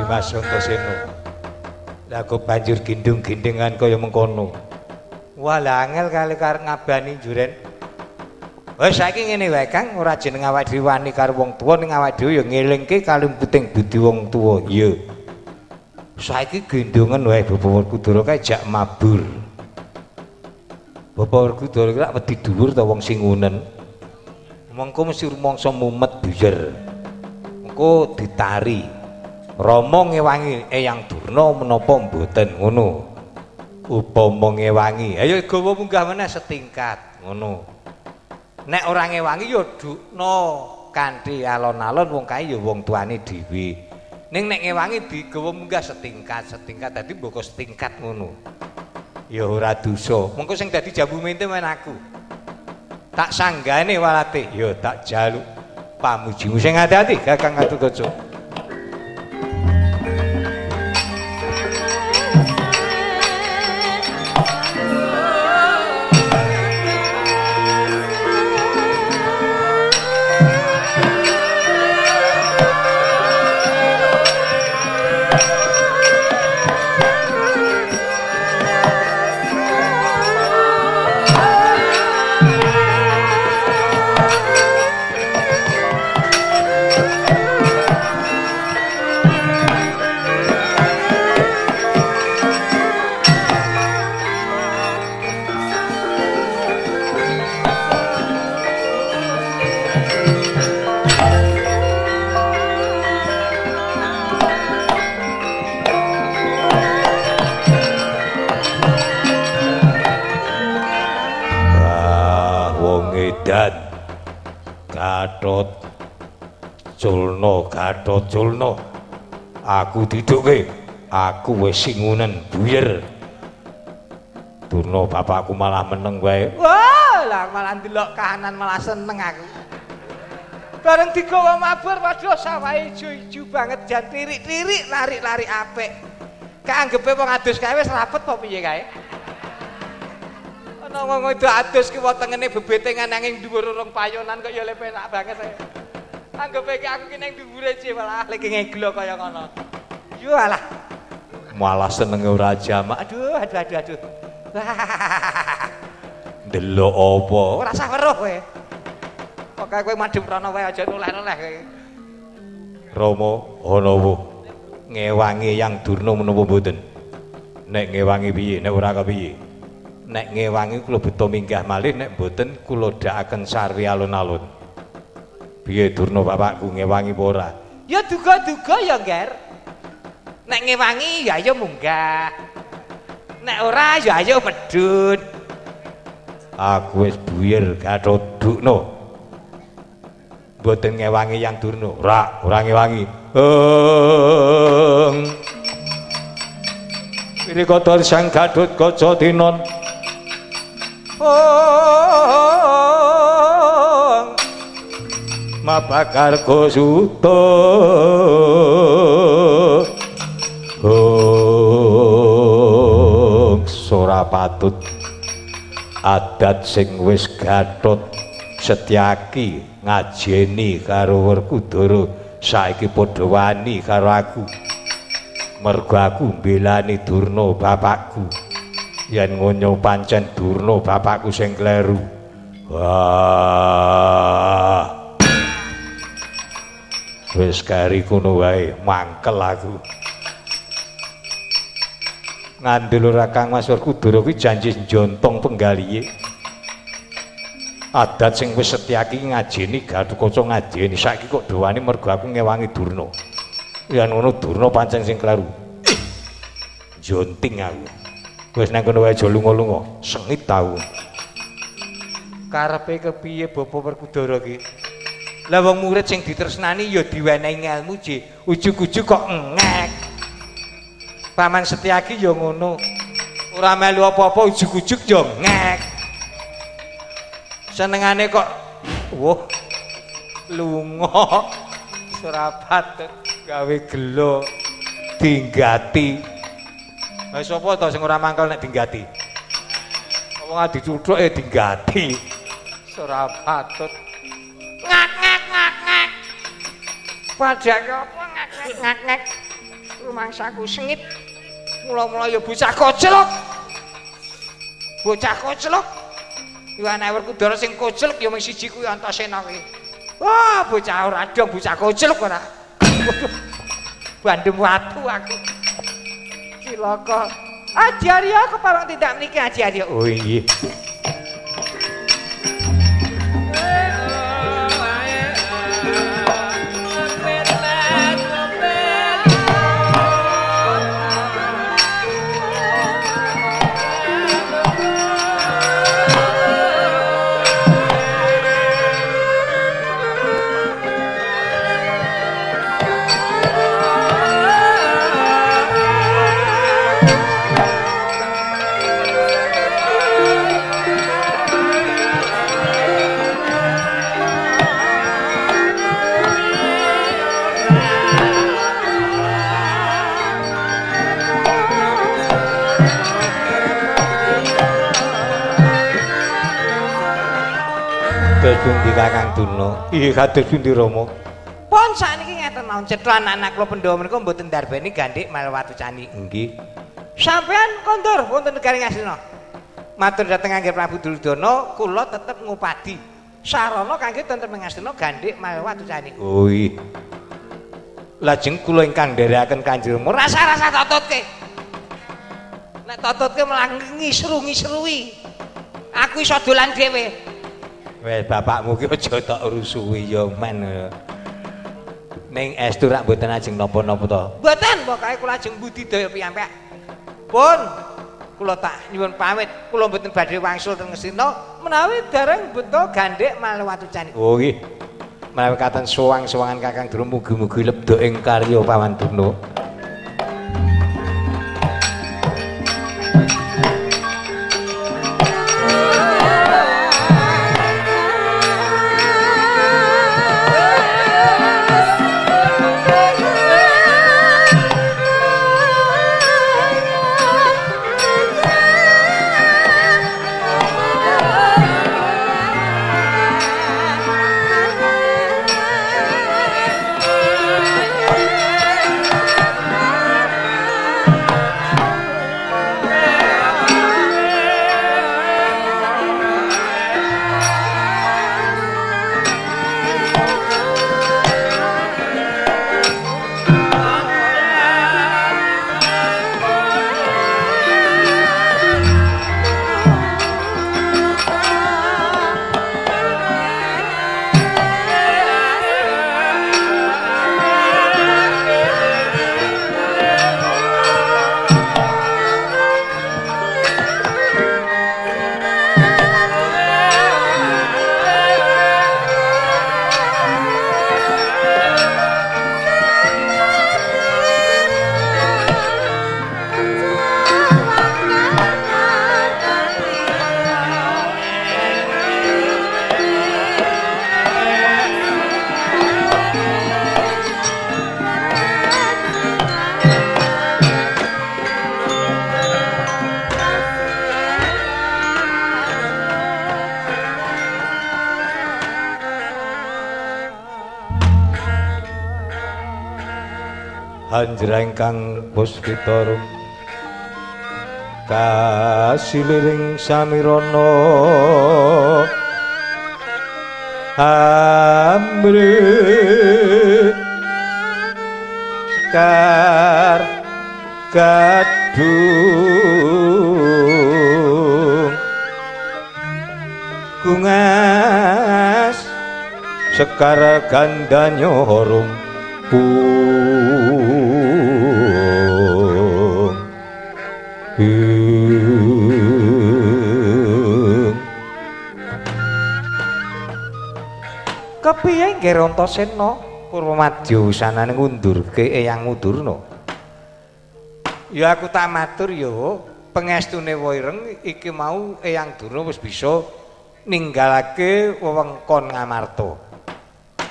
Mas Antasena. Lah kok banjur gendung-gendengan kaya mengkono. Wah, lah angel kali karep ngabani juren. Wes saiki ngene wae Kang, ora jeneng awake dhewe wani karo wong tuwa ning awake dhewe ya ngelingke kalimputing budi wong tuwa. Iya. Saiki gendongan wae Bapak Werkudara kae jak mabur. Bapak Werkudara ki lak wedi dhuwur ta wong sing ngunen. Mengko mesti rumangsa mumet buyer. Mengko ditari. Rama ngewangi Eyang Durna menapa mboten ngono. Upama ngewangi, ayo gawa munggah meneh setingkat ngono. Nek ora ngewangi ya dukna kanthi alon-alon wong kae ya wong tuane dhewe. Ning nek ngewangi digawa munggah setingkat dadi mboko setingkat ngono. Ya ora dosa. Mengko sing dadi jambu mente men aku. Tak sanggane walate, ya tak jaluk pamujimu sing ati-ati Kakang Gatotkaca. Gatot Culna aku diduke aku wis singunen buyer. Durna bapakku malah meneng wae. Wah, lah malah ndelok kahanan malah seneng aku. Bareng digawa mabur waduh sawahe ijo-ijo banget jan tirik-tirik lari-lari apik. Kaanggepe wong adus kae wis rapet apa piye kae? Ana wong itu adus ki wetengene bebetengan nanging dhuwur urung payonan kok ya le penak banget saya. Anggap iki aku ki ning dhuwure sih malah lagi ngeglo kaya ngono. Yo alah. Malah senenge ora jamak. Aduh. Delok apa? Ora usah weruh kowe. Pokoke kowe madhep rono wae aja noleh-noleh kowe. Rama ana apa? Ngewangi Yang Durna menapa mboten? Nek ngewangi piye? Nek ora kepiye? Nek ngewangi kula beto minggah malih, nek mboten kula dhakaken sarwi alun-alun. Piye Durna bapakku ngewangi apa ora? Ya duga-duga ya, Nger. Nek ngewangi ya ayo munggah. Nek ora ya ayo medhun. Aku wis buyer Gatotdukna. Mboten ngewangi Yang Durna. Ora ngewangi. Wirikata Sang Gatotkaca tinon. Mapakarga Suta ora patut adat sing wis Gatot Setyaki ngajeni karo Werkudara saiki padha wani karo aku mergo aku mbelani Durna bapakku yen ngono pancen Durna bapakku sing kleru. Wah wis kari kono wae mangkel aku. Ngandel ora Kang Mas Werkudara kuwi janji njontong penggalihe. Adat sing wis Setyaki ngajeni Gatotkaca ngajeni saiki kok dowani mergo aku ngewangi Durna. Yen ngono Durna pancen sing kleru. Jonting aku. Wis nang kono wae aja lunga-lunga, sengit tau. Karepe kepiye Bapak Werkudara ki? Lah wong murid sing ditresnani ya diwenehi ilmu ji, ujug-ujug kok engek. Paman Setyaki ya ngono. Ora melu apa-apa ujug-ujug ya engek. Senengane kok wah lunga ora patut gawe gelo dinggati. Lah sapa to sing ora mangkel nek dinggati? Wong dicuthuk dinggati. Ora patut. Padake apa ngek-ngek rumangsaku sengit Mula-mula ya bocah koclok. Bocah koclok. Yo anak Werkudara sing koclok ya mung siji kuwi Antasena kuwi. Wah, bocah ora dong bocah koclok ora. Bandem watu aku. Cilaka. Aji Arya keparang tidak meniki Aji Arya. Oh iya. Pundi Kakang Durna? Iya kados pundi Rama? Pun sakniki ngeten mawon cetha anak kula Pandhawa menika mboten ndarbeni gandhik Malawatu Cani. Nggih. Sampeyan kondur wonten negari Ngastina. Matur dhateng Kanggih Prabu Duryudana, kula tetep ngupadi sarana kangge tentrem Ngastina gandhik Malawatu Cani. Oh iya. Lajeng kula ingkang nderekaken Kanjeng Rama Rasa-rasa tototke. Nek tototke malah ngisru-ngisrui. Aku iso dolan dhewe. Wes bapakmu ki aja tok rusuhi ya men. Ning estu rak mboten ajeng napa-napa to. Mboten, pokoke kula ajeng budidaya piyambak. Pun kula tak nyuwun pamit, kula mboten badhe wangsul teng Ngastina menawi dereng beto gandhik Malawatu Cani. Oh nggih. Menawi katen suwang-suwangan Kakang Durna mugi-mugi lebda ing karya Pawanduna. Hanjra ingkang puspita kasiliring samirana amri sekar gadung kungas sekar gandanya harum kepiye nggih Rantasena Purwamadya wusanane ngundurke Eyang Durna. Ya aku tak matur ya pengestune Waireng iki mau Eyang Durna wis bisa ninggalake wewengkon Ngamarta.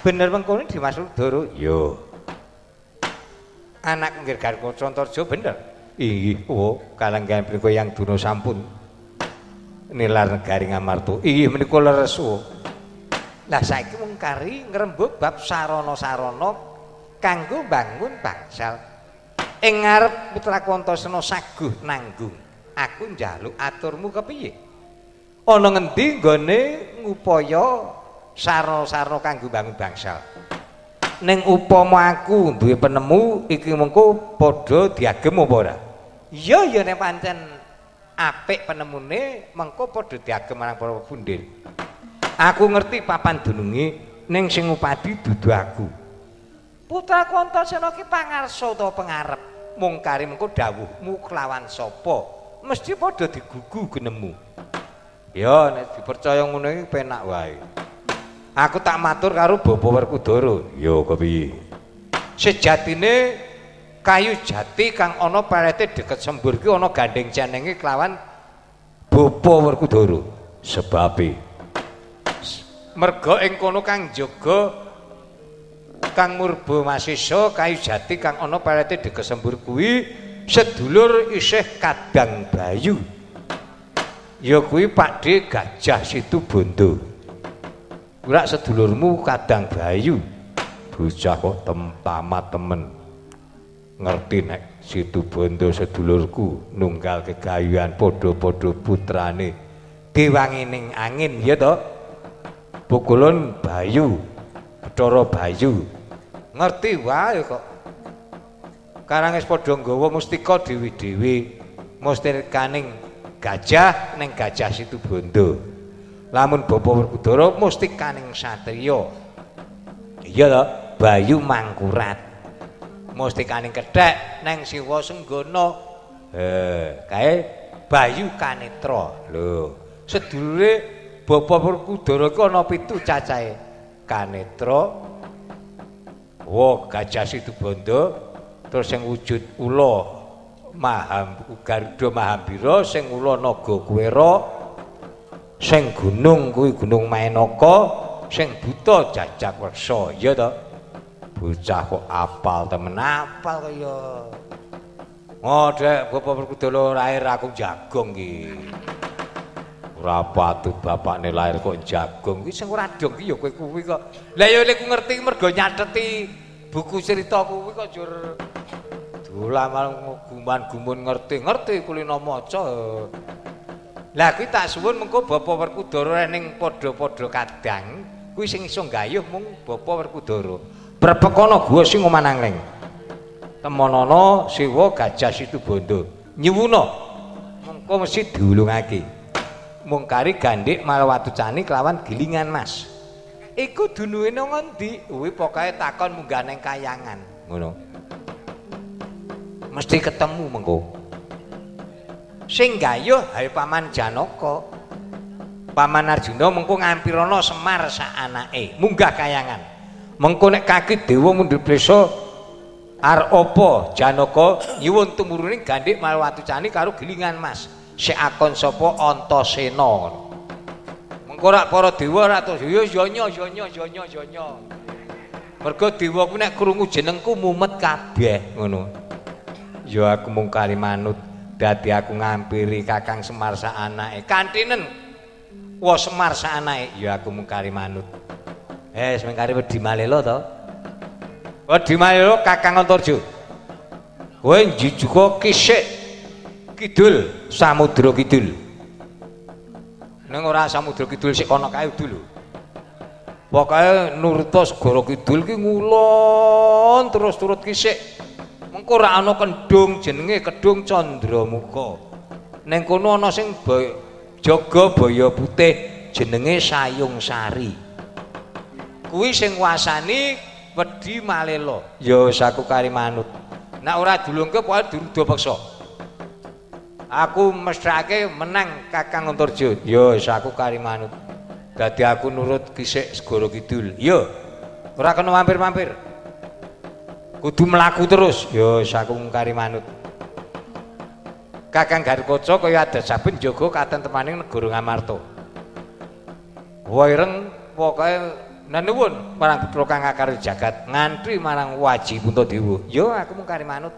Bener mengkono Dimas Udara? Ya. Anak nggih Garwa Contorjo bener. Inggih, kalenggan menika Eyang Durna sampun nilar negari Ngamarta. Inggih menika leres. Lah saiki mung kari ngrembug bab sarana-sarana kanggo bangun bangsal. ing ngarep putraku Antasena saguh nanggung. Aku njaluk aturmu kepiye? Ana ngendi nggone ngupaya sarana-sarana kanggo bangun bangsal? Ning upama aku duwe penemu iki mengko padha diagem apa ora? Iya ya nek pancen apik penemune mengko padha diagem marang para pundhir. Aku ngerti papan dununge ning sing upadi dudu aku. Putraku Antasena ki pangarsa utawa pengarep. Mung kari mengko dawuhmu kelawan sapa? Mesti padha digugu genemu. Ya nek dipercaya ngono iki penak wae. Aku tak matur karo Bapa Werkudara. Ya kepiye? Sejatine kayu jati kang ana parete deket Sembur ki ana gandeng cenenge kelawan Bapa Werkudara. Sebabe merga ing kono kang jaga Kang Murba Masisa kayu jati kang ana parete deket Sembur kuwi sedulur isih Kadang Bayu. Ya kuwi Pakde Gajah Situbanda. Ora sedulurmu Kadang Bayu. Bocah kok tamat temen. Ngerti nek Situbanda sedulurku nunggal kegayuhan padha-padha putrane Dewangining Angin ya to. Pukulun Bayu, Bathara Bayu. Ngerti wae kok. Karang wis padha nggawa mustika dewi-dewi. Mustikaning gajah ning Gajah Situbanda. Lamun Bapa Werkudara mustikaning satriya. Iya to, Bayu Mangkurat. Mustikaning kethek ning Siwa Senggana. Kae Bayu Kanetra. Lho, sedulure Bapa Werkudara iki ana 7 cacahe. Kanetra, Gajah Situbanda, terus sing wujud ula Garuda Mahambira, sing ula Naga Kuwera, sing gunung kuwi Gunung Maenaka, sing buta Jajak-Weksa. Ya to? Bocah kok apal temen, apal kaya. Ngodhek Bapa Werkudara lair aku jagong iki. Ora patut bapakne lair kok jagong. Kuwi sing ora dong iki ya kowe kuwi kok. Lah ya nek ku ngerti mergo nyateti buku cerita kuwi kok jur dolan malah guman-gumun ngerti kulino maca. Lah kuwi tak suwun mengko Bapa Werkudara ning padha-padha kadang kuwi sing iso gayuh mung Bapa Werkudara. Berpekono gua sing omanangleng. Temonana Siwa Gajah Situbanda. Nyuwuna mengko mesti diulungake. Mung kari gandhik Malawatucani kelawan gilingan mas. Iku dunuhe nang ngendi? Kuwi pokoke takon munggah ning kayangan. Ngono. Mesti ketemu mengko. Sing gayuh hae Paman Janaka. Paman Arjuna mengko ngampirana Semar sak anake munggah kayangan. Mengko nek kaki dewa mundur prisa arep apa Janaka nyuwun tumurune gandhik Malawatucani karo gilingan mas. Sik akon sapa Antasena. Mengko rak para dewa rak yonya. Mergo dewa ku nek krungu jenengku mumet kabeh ngono. Ya aku mung kali manut dadi aku ngampiri Kakang Semar sak anake. Kantinen wa Semar sak anake ya aku mung kali manut. Sing kari Wedi Malela to. Wedi Malela Kakang Antarja. Kowe njujuga kisik Kidul, Samudra Kidul. Ning ora Samudra Kidul sik kono kae udu lho. Pokoke nurta Segara Kidul ki ngulon terus turut kisik. Mengko ora ana kendhung jenenge Kedhung Candramuka. Ning kono ana sing jaga baya putih jenenge Sayung Sari. Kuwi sing wasani Wedi Malela. Ya saku kari manut. Nek ora dulungke pokoke Durudha Peksa. Aku mesthake menang Kakang Antarja. Ya saku kari manut. Dadi aku nurut kisik Segara Kidul. Ya. Ora kena mampir-mampir. Kudu mlaku terus. Ya saku kari manut. Kakang Garukaca kaya adat saben jaga katentemaning negara Ngamarta. Waireng pokoke nenuwun marang putra kang akar jagat ngantri marang Waji Puntadewa. Ya aku mung kari manut.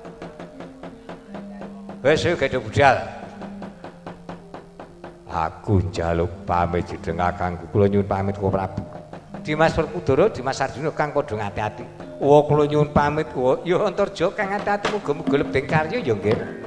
Wes gedhe budal. Aku njaluk pamit jeneng kakangku. Kula nyuwun pamit kula Prabu. Dimas Werkudara, Dimas Arjuna kang padha ngati-ati. Kula nyuwun pamit. Ya Antarja kang ati-ati muga-muga lebeng karya ya nggih.